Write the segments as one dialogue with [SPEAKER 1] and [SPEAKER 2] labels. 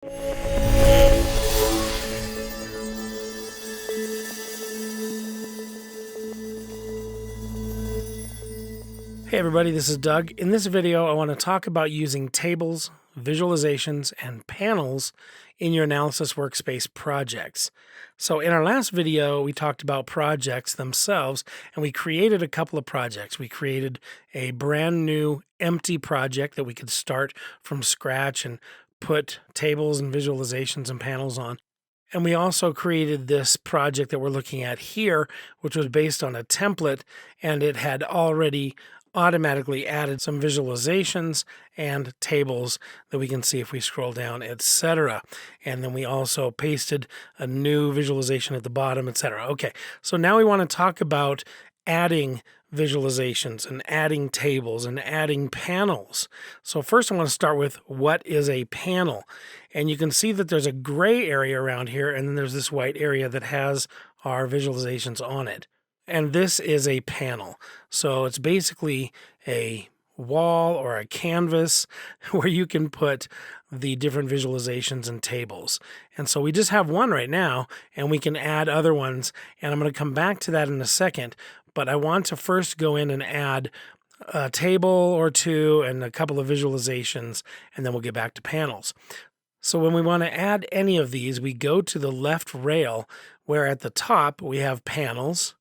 [SPEAKER 1] Hey everybody, this is Doug. In this video, I want to talk about using tables, visualizations, and panels in your Analysis Workspace projects. So in our last video, we talked about projects themselves, and we created a couple of projects. We created a brand new empty project that we could start from scratch and put tables and visualizations and panels on. And we also created this project that we're looking at here, which was based on a template, and it had already automatically added some visualizations and tables that we can see if we scroll down, etc. And then we also pasted a new visualization at the bottom, etc. Okay, so now we want to talk about adding visualizations and adding tables and adding panels. So first I want to start with what is a panel. And you can see that there's a gray area around here, and then there's this white area that has our visualizations on it. And this is a panel. So it's basically a wall or a canvas where you can put the different visualizations and tables. And so we just have one right now, and we can add other ones. And I'm going to come back to that in a second. But I want to first go in and add a table or two and a couple of visualizations, and then we'll get back to panels. So when we want to add any of these, we go to the left rail, where at the top we have panels.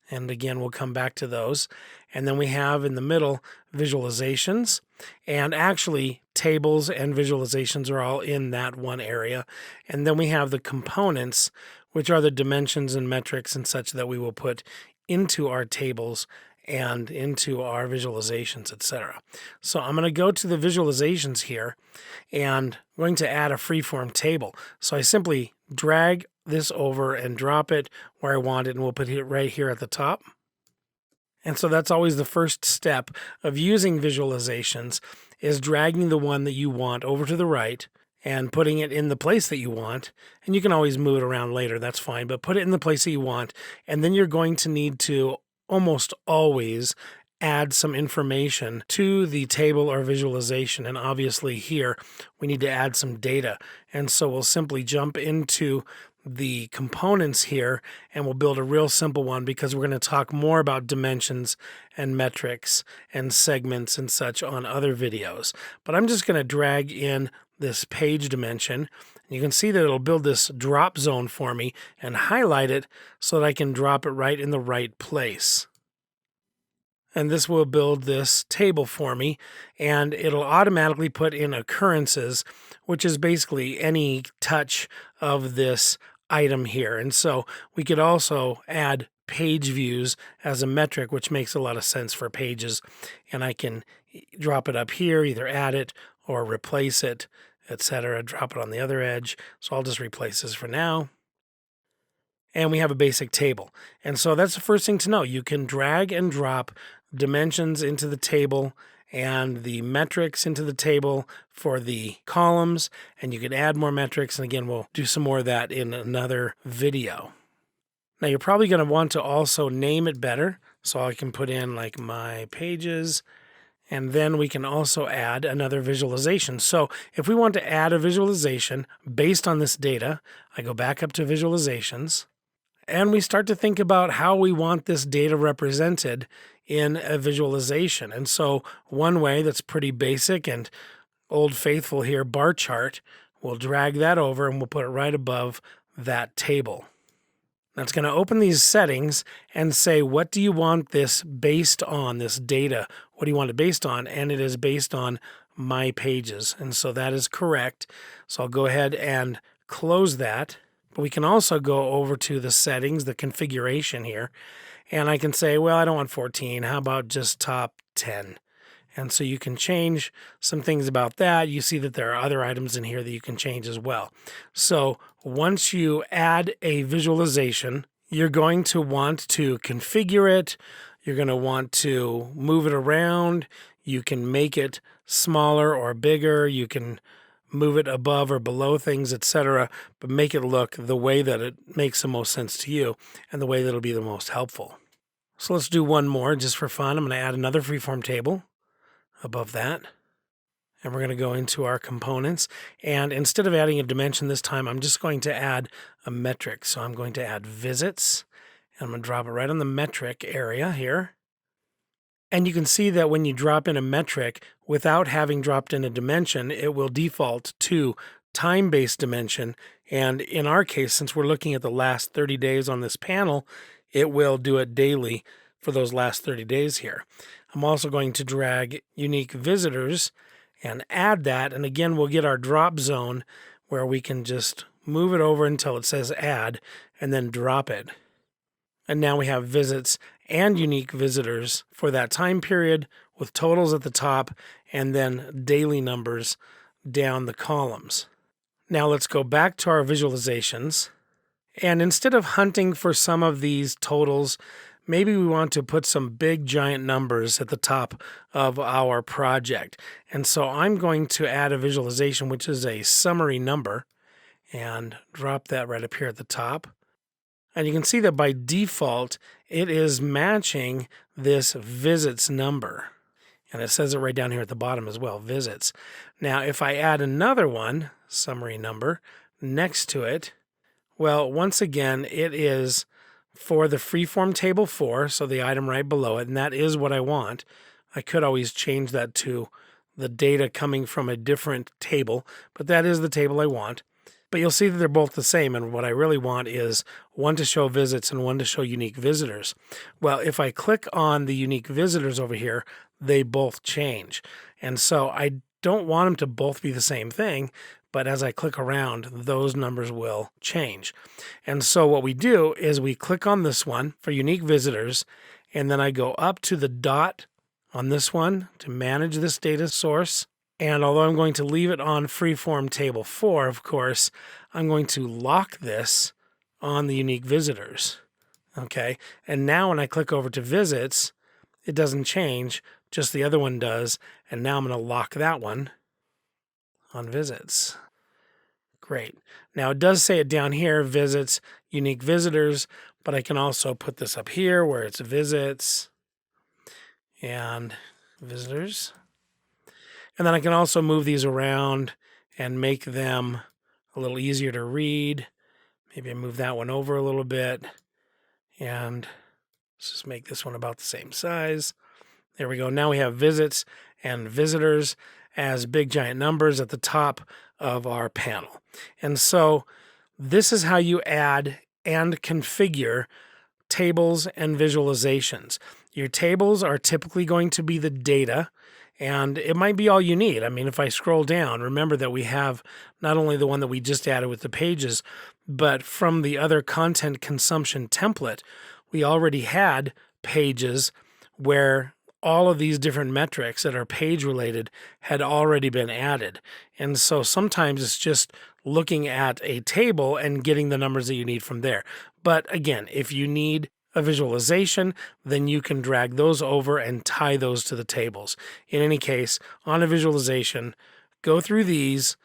[SPEAKER 1] And again, we'll come back to those. And then we have in the middle visualizations. And actually, tables and visualizations are all in that one area. And then we have the components, which are the dimensions and metrics and such that we will put into our tables and into our visualizations, etc. So I'm going to go to the visualizations here, and I'm going to add a freeform table. So I simply drag this over and drop it where I want it, and we'll put it right here at the top. And so that's always the first step of using visualizations, is dragging the one that you want over to the right and putting it in the place that you want. And you can always move it around later, that's fine, but put it in the place that you want. And then you're going to need to almost always add some information to the table or visualization. And obviously here we need to add some data. And so we'll simply jump into the components here, and we'll build a real simple one because we're going to talk more about dimensions and metrics and segments and such on other videos. But I'm just going to drag in this page dimension. You can see that it'll build this drop zone for me and highlight it so that I can drop it right in the right place. And this will build this table for me, and it'll automatically put in occurrences, which is basically any touch of this item here. And so we could also add page views as a metric, which makes a lot of sense for pages. And I can drop it up here, either add it or replace it, etc. Drop it on the other edge. So I'll just replace this for now. And we have a basic table. And so that's the first thing to know. You can drag and drop dimensions into the table and the metrics into the table for the columns, and you can add more metrics. And again, we'll do some more of that in another video. Now you're probably going to want to also name it better. So I can put in like my pages, and then we can also add another visualization. So if we want to add a visualization based on this data, I go back up to visualizations, and we start to think about how we want this data represented in a visualization. And so one way that's pretty basic and old faithful here, bar chart, we'll drag that over and we'll put it right above that table. Now it's going to open these settings and say, what do you want this based on, this data? What do you want it based on? And it is based on my pages. And so that is correct. So I'll go ahead and close that. But we can also go over to the settings, the configuration here, and I can say, well, I don't want 14. How about just top 10? And so you can change some things about that. You see that there are other items in here that you can change as well. So once you add a visualization, you're going to want to configure it. You're going to want to move it around. You can make it smaller or bigger. You can move it above or below things, etc., but make it look the way that it makes the most sense to you and the way that it'll be the most helpful. So let's do one more just for fun. I'm going to add another freeform table above that. And we're going to go into our components. And instead of adding a dimension this time, I'm just going to add a metric. So I'm going to add visits. And I'm going to drop it right on the metric area here. And you can see that when you drop in a metric, without having dropped in a dimension, it will default to time-based dimension. And in our case, since we're looking at the last 30 days on this panel, it will do it daily for those last 30 days here. I'm also going to drag unique visitors and add that. And again, we'll get our drop zone where we can just move it over until it says add and then drop it. And now we have visits and unique visitors for that time period with totals at the top and then daily numbers down the columns. Now let's go back to our visualizations. And instead of hunting for some of these totals, maybe we want to put some big giant numbers at the top of our project. And so I'm going to add a visualization, which is a summary number, and drop that right up here at the top. And you can see that by default, it is matching this visits number. And it says it right down here at the bottom as well, visits. Now, if I add another one, summary number, next to it, well, once again, it is for the freeform table 4, so the item right below it, and that is what I want. I could always change that to the data coming from a different table, but that is the table I want. But you'll see that they're both the same, and what I really want is one to show visits and one to show unique visitors. Well, if I click on the unique visitors over here, they both change. And so I don't want them to both be the same thing, but as I click around, those numbers will change. And so what we do is we click on this one for unique visitors, and then I go up to the dot on this one to manage this data source. And although I'm going to leave it on freeform table 4, of course, I'm going to lock this on the unique visitors. Okay, and now when I click over to visits, it doesn't change, just the other one does. And now I'm going to lock that one on visits. Great. Now it does say it down here, visits, unique visitors, but I can also put this up here where it's visits and visitors. And then I can also move these around and make them a little easier to read. Maybe I move that one over a little bit. And let's just make this one about the same size. There we go. Now we have visits and visitors as big giant numbers at the top of our panel. And so this is how you add and configure tables and visualizations. Your tables are typically going to be the data, and it might be all you need. I mean, if I scroll down, remember that we have not only the one that we just added with the pages, but from the other content consumption template, we already had pages where all of these different metrics that are page related had already been added. And so sometimes it's just looking at a table and getting the numbers that you need from there. But again, if you need a visualization, then you can drag those over and tie those to the tables. In any case, on a visualization, go through these,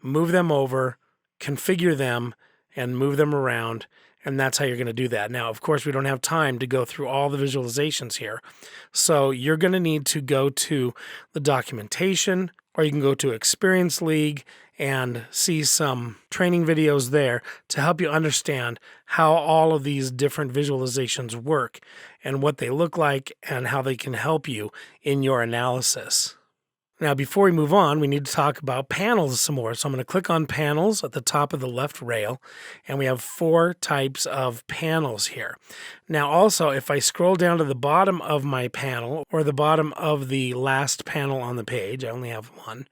[SPEAKER 1] move them over, configure them, and move them around, and that's how you're going to do that. Now, of course, we don't have time to go through all the visualizations here, so you're going to need to go to the documentation, or you can go to Experience League and see some training videos there to help you understand how all of these different visualizations work and what they look like and how they can help you in your analysis. Now, before we move on, we need to talk about panels some more. So I'm going to click on panels at the top of the left rail, and we have 4 types of panels here. Now, also, if I scroll down to the bottom of my panel or the bottom of the last panel on the page, I only have one,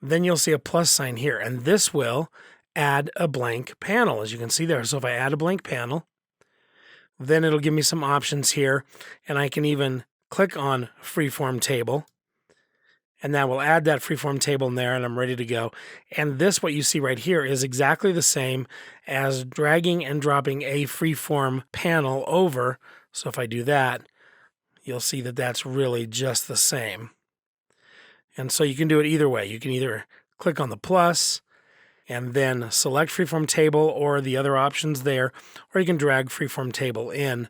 [SPEAKER 1] then you'll see a plus sign here, and this will add a blank panel, as you can see there. So if I add a blank panel, then it'll give me some options here, and I can even click on freeform table, and that will add that freeform table in there, and I'm ready to go. And this, what you see right here, is exactly the same as dragging and dropping a freeform panel over. So if I do that, you'll see that that's really just the same. And so you can do it either way. You can either click on the plus and then select freeform table or the other options there, or you can drag freeform table in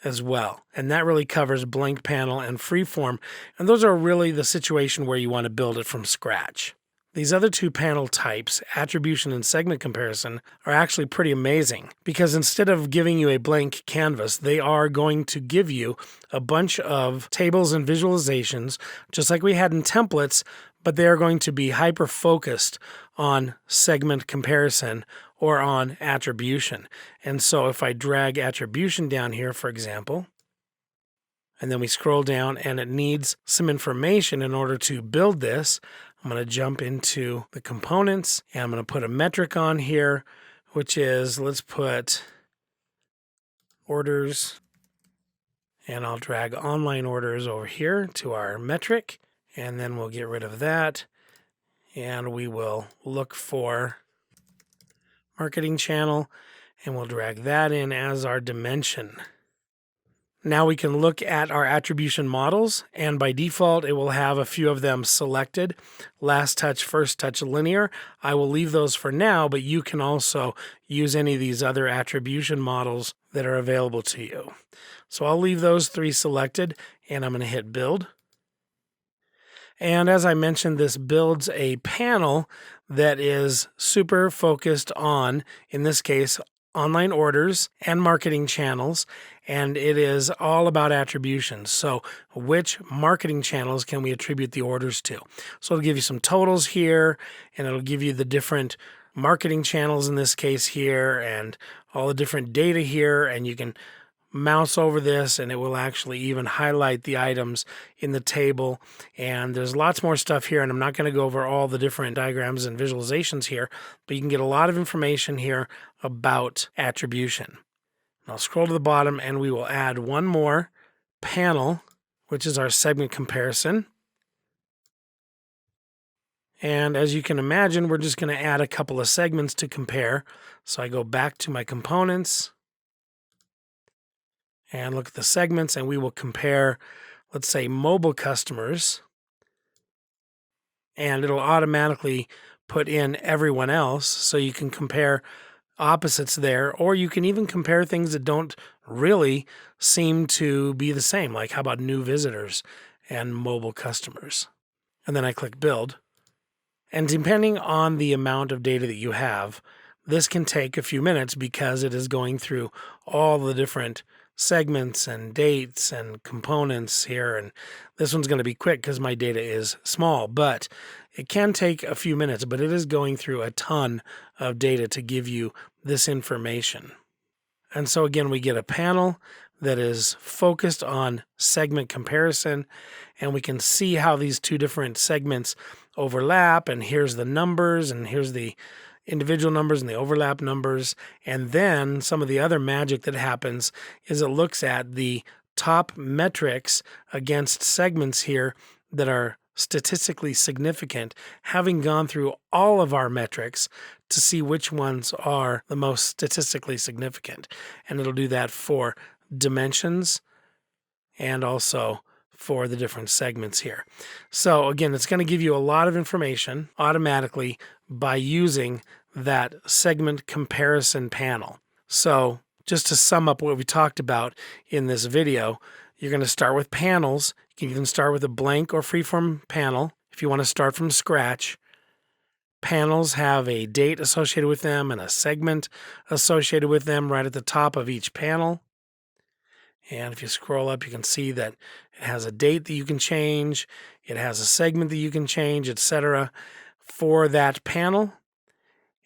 [SPEAKER 1] as well. And that really covers blank panel and freeform. And those are really the situation where you want to build it from scratch. These other two panel types, attribution and segment comparison, are actually pretty amazing because instead of giving you a blank canvas, they are going to give you a bunch of tables and visualizations, just like we had in templates, but they are going to be hyper-focused on segment comparison or on attribution. And so if I drag attribution down here, for example, and then we scroll down and it needs some information in order to build this, I'm going to jump into the components and I'm going to put a metric on here, which is, let's put orders, and I'll drag online orders over here to our metric, and then we'll get rid of that. And we will look for marketing channel and we'll drag that in as our dimension. Now we can look at our attribution models, and by default, it will have a few of them selected. Last touch, first touch, linear. I will leave those for now, but you can also use any of these other attribution models that are available to you. So I'll leave those three selected, and I'm going to hit build. And as I mentioned, this builds a panel that is super focused on, in this case, online orders and marketing channels, and it is all about attribution. So which marketing channels can we attribute the orders to? So it'll give you some totals here, and it'll give you the different marketing channels in this case here, and all the different data here, and you can mouse over this and it will actually even highlight the items in the table. And there's lots more stuff here, and I'm not going to go over all the different diagrams and visualizations here, but you can get a lot of information here about attribution. And I'll scroll to the bottom and we will add one more panel, which is our segment comparison. And as you can imagine, we're just going to add a couple of segments to compare. So I go back to my components and look at the segments, and we will compare, let's say, mobile customers, and it'll automatically put in everyone else, so you can compare opposites there, or you can even compare things that don't really seem to be the same, like how about new visitors and mobile customers. And then I click build. And depending on the amount of data that you have, this can take a few minutes because it is going through all the different segments and dates and components here. And this one's going to be quick because my data is small, but it can take a few minutes, but it is going through a ton of data to give you this information. And so again, we get a panel that is focused on segment comparison, and we can see how these two different segments overlap, and here's the numbers, and here's the individual numbers and the overlap numbers. And then some of the other magic that happens is it looks at the top metrics against segments here that are statistically significant, having gone through all of our metrics to see which ones are the most statistically significant. And it'll do that for dimensions and also for the different segments here. So again, it's going to give you a lot of information automatically by using that segment comparison panel. So just to sum up what we talked about in this video, you're going to start with panels. You can even start with a blank or freeform panel if you want to start from scratch. Panels have a date associated with them and a segment associated with them right at the top of each panel. And if you scroll up, you can see that it has a date that you can change. It has a segment that you can change, etc. for that panel.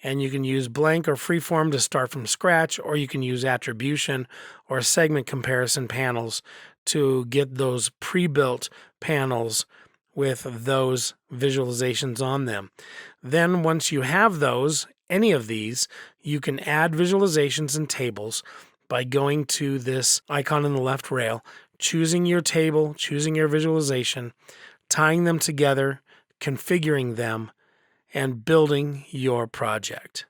[SPEAKER 1] And you can use blank or freeform to start from scratch, or you can use attribution or segment comparison panels to get those pre-built panels with those visualizations on them. Then once you have those, any of these, you can add visualizations and tables by going to this icon in the left rail, choosing your table, choosing your visualization, tying them together, configuring them, and building your project.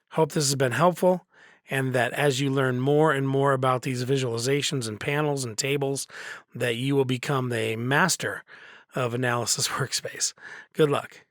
[SPEAKER 1] Hope this has been helpful, and that as you learn more and more about these visualizations and panels and tables, that you will become the master of Analysis Workspace. Good luck.